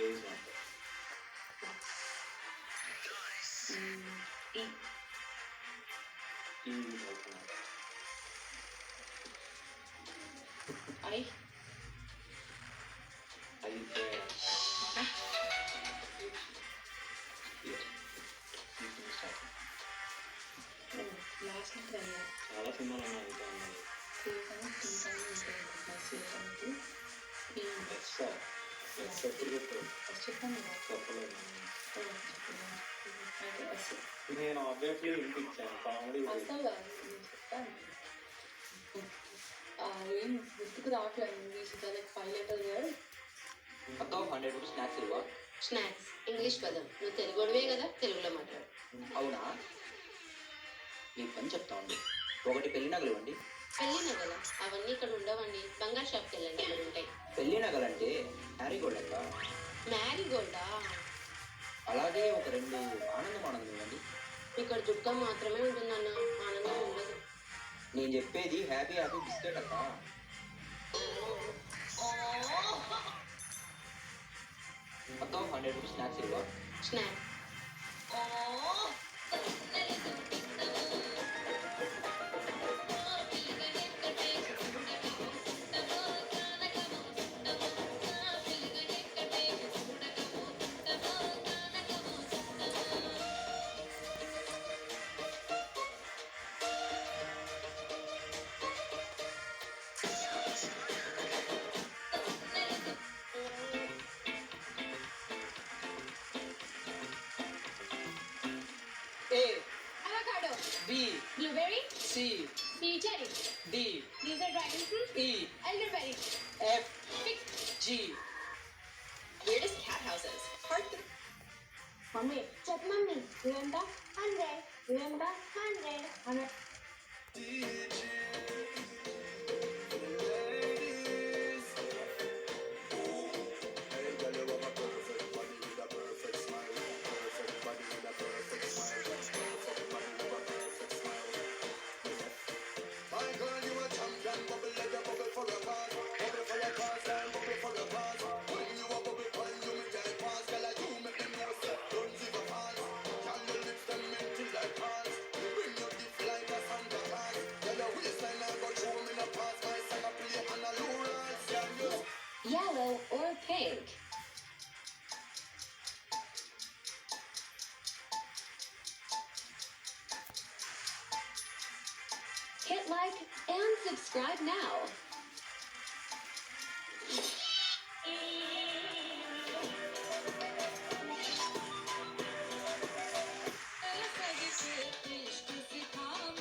Age మాట tea TV అవుతున్నారు I అయితే లాస్ట్ అయ్యా చాలా సినిమాలు ఉన్నాయి ఇంకా ఉన్నాయి ఎప్పుడు చెప్పండి చెప్పలేదు నేను ఆబ్వియస్లీ వినిపించాను కామెడీ అసలు చెప్తాను ఏం గుర్తుకు రావట్లేదు ఇంగ్లీష్ లైక్ 5 letter word. అక్క 100 రూపీస్ స్నాక్స్ ఇవ్వ స్నాక్స్ ఇంగ్లీష్ పదం. నువ్వు తెలుగుడివే కదా, తెలుగులో మాట్లాడు. అవునా మీ పని చెప్తా ఉంది ఒకటి పెళ్లి నగలు ఇవ్వండి పెళ్లి నగల అవన్నీ ఇక్కడ ఉండవండి. బంగారు షాప్కి వెళ్ళండి, ఇక్కడ ఉంటాయి. పెళ్లి నగలంటే మ్యారీగోల్డ్ అక్క మ్యారీగోల్డా? అలాగే ఒక 2 ఆనందం ఇవ్వండి ఇక్కడ దుఃఖం మాత్రమే ఉంటుందన్న, ఆనందం ఉండదు. నేను చెప్పేది హ్యాపీ హ్యాపీ బిస్కెట్ అక్క అక్క 100 రూపీస్ స్నాక్స్ ఇవ్వ snack A avocado, B blueberry, C sea cherry. D These are dragon fruit. E Elderberry. F Fig. G Weirdest cat houses. Part 3. Mummy చెప్పు mummy ఇదంట 100 ఇదంట 100 Yellow or pink? Hit like and subscribe now.